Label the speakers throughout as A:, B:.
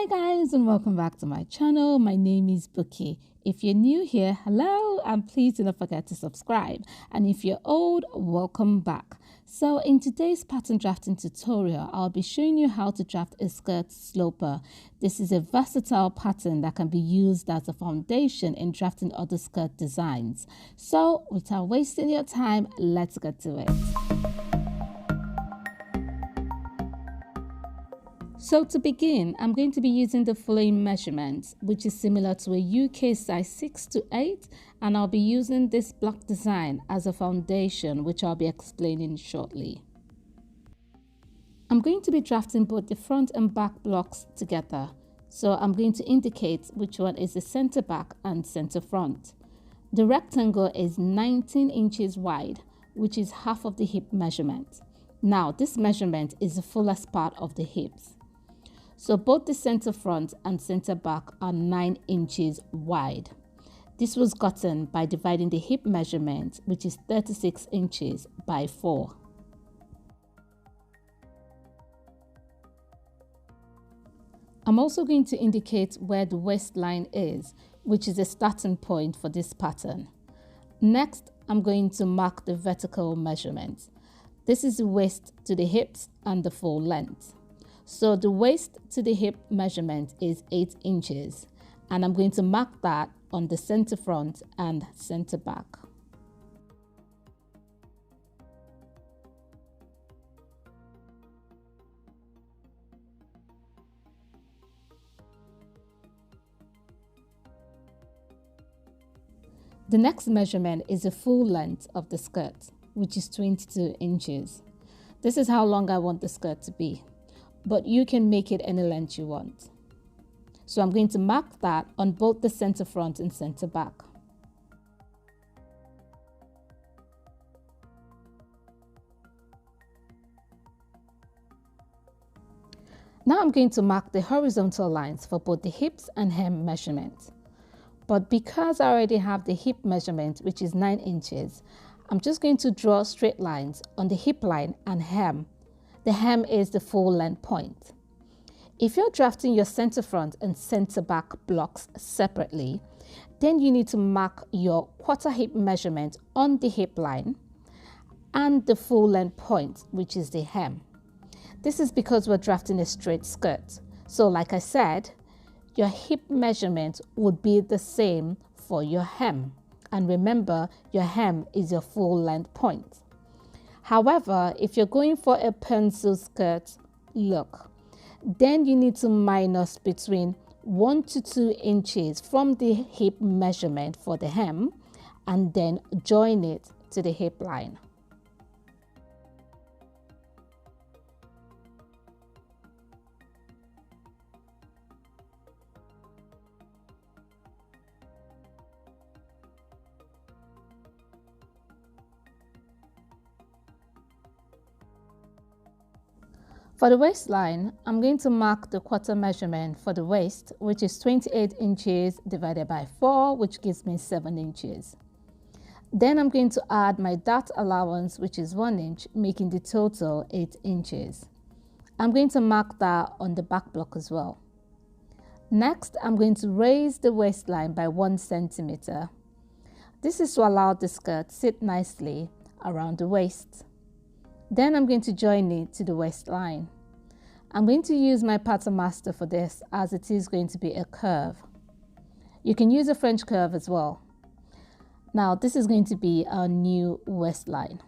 A: Hi guys, and welcome back to my channel. My name is Bhooki. If you're new here, hello, and please do not forget to subscribe. And if you're old, welcome back. So in today's pattern drafting tutorial, I'll be showing you how to draft a skirt sloper. This is a versatile pattern that can be used as a foundation in drafting other skirt designs. So without wasting your time, let's get to it. So to begin, I'm going to be using the following measurements, which is similar to a UK size 6 to 8, and I'll be using this block design as a foundation, which I'll be explaining shortly. I'm going to be drafting both the front and back blocks together, so I'm going to indicate which one is the center back and center front. The rectangle is 19 inches wide, which is half of the hip measurement. Now, this measurement is the fullest part of the hips. So both the center front and center back are 9 inches wide. This was gotten by dividing the hip measurement, which is 36 inches, by 4. I'm also going to indicate where the waistline is, which is a starting point for this pattern. Next, I'm going to mark the vertical measurement. This is the waist to the hips and the full length. So the waist to the hip measurement is 8 inches, and I'm going to mark that on the center front and center back. The next measurement is the full length of the skirt, which is 22 inches. This is how long I want the skirt to be, but you can make it any length you want. So I'm going to mark that on both the center front and center back. Now I'm going to mark the horizontal lines for both the hips and hem measurement. But because I already have the hip measurement, which is 9 inches, I'm just going to draw straight lines on the hip line and hem. The hem is the full length point. If you're drafting your center front and center back blocks separately, then you need to mark your quarter hip measurement on the hip line and the full length point, which is the hem. This is because we're drafting a straight skirt. So like I said, your hip measurement would be the same for your hem. And remember, your hem is your full length point. However, if you're going for a pencil skirt look, then you need to minus between 1 to 2 inches from the hip measurement for the hem and then join it to the hip line. For the waistline, I'm going to mark the quarter measurement for the waist, which is 28 inches divided by 4, which gives me 7 inches. Then I'm going to add my dart allowance, which is 1 inch, making the total 8 inches. I'm going to mark that on the back block as well. Next, I'm going to raise the waistline by 1 centimeter. This is to allow the skirt to sit nicely around the waist. Then I'm going to join it to the waistline. I'm going to use my pattern master for this, as it is going to be a curve. You can use a French curve as well. Now this is going to be our new waistline.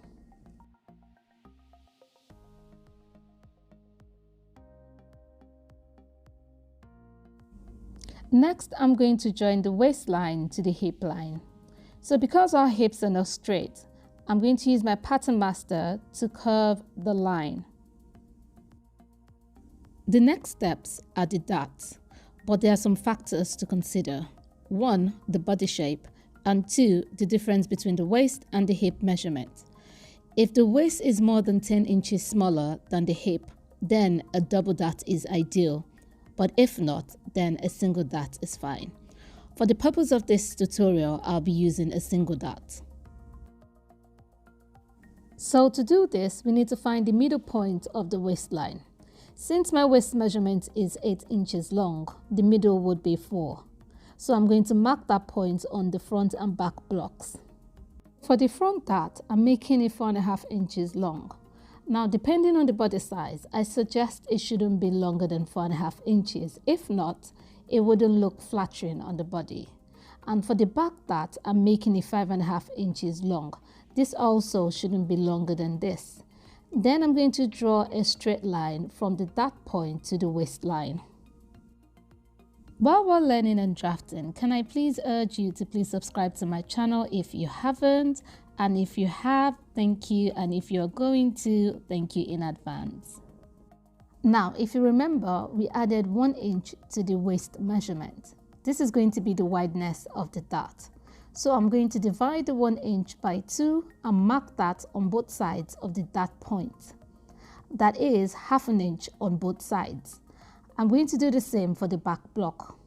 A: Next, I'm going to join the waistline to the hip line. So because our hips are not straight, I'm going to use my pattern master to curve the line. The next steps are the darts, but there are some factors to consider. 1, the body shape, and 2, the difference between the waist and the hip measurement. If the waist is more than 10 inches smaller than the hip, then a double dart is ideal, but if not, then a single dart is fine. For the purpose of this tutorial, I'll be using a single dart. So to do this, we need to find the middle point of the waistline. Since my waist measurement is 8 inches long, the middle would be 4. So I'm going to mark that point on the front and back blocks. For the front dart, I'm making it 4.5 inches long. Now, depending on the body size, I suggest it shouldn't be longer than 4.5 inches. If not, it wouldn't look flattering on the body. And for the back dart, I'm making it 5.5 inches long. This also shouldn't be longer than this. Then I'm going to draw a straight line from the dart point to the waistline. While we're learning and drafting, can I please urge you to please subscribe to my channel if you haven't, and if you have, thank you, and if you're going to, thank you in advance. Now, if you remember, we added 1 inch to the waist measurement. This is going to be the wideness of the dart. So I'm going to divide the 1 inch by 2 and mark that on both sides of the dart point. That is 1/2 inch on both sides. I'm going to do the same for the back block.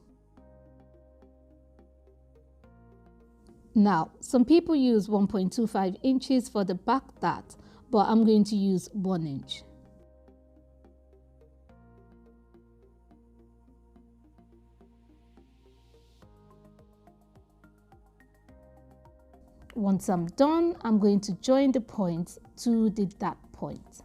A: Now, some people use 1.25 inches for the back dart, but I'm going to use 1 inch. Once I'm done, I'm going to join the points to the dart point.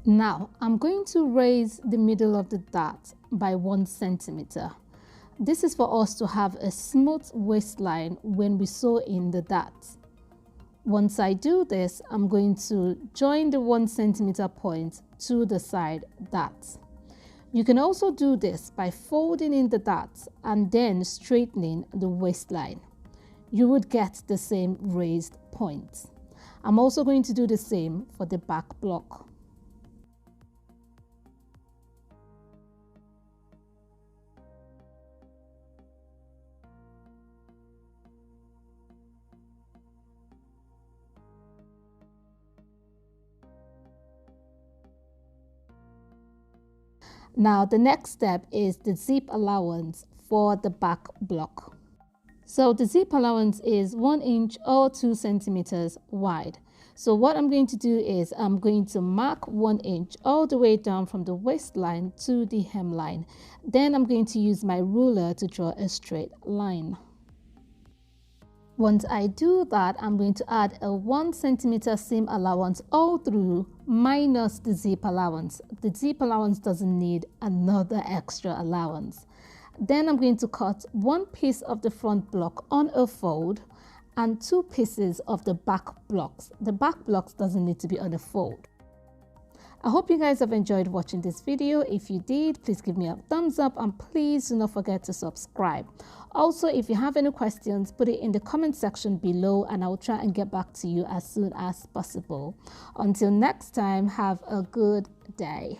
A: Now, I'm going to raise the middle of the dart by 1 centimeter. This is for us to have a smooth waistline when we sew in the dart. Once I do this, I'm going to join the 1 centimeter point to the side dart. You can also do this by folding in the dart and then straightening the waistline. You would get the same raised point. I'm also going to do the same for the back block. Now, the next step is the zip allowance for the back block. So the zip allowance is 1 inch or 2 centimeters wide. So what I'm going to do is I'm going to mark 1 inch all the way down from the waistline to the hemline. Then I'm going to use my ruler to draw a straight line. Once I do that, I'm going to add a 1 centimeter seam allowance all through minus the zip allowance. The zip allowance doesn't need another extra allowance. Then I'm going to cut 1 piece of the front block on a fold and 2 pieces of the back blocks. The back blocks doesn't need to be on a fold. I hope you guys have enjoyed watching this video. If you did, please give me a thumbs up and please do not forget to subscribe. Also, if you have any questions, put it in the comment section below and I'll try and get back to you as soon as possible. Until next time, have a good day.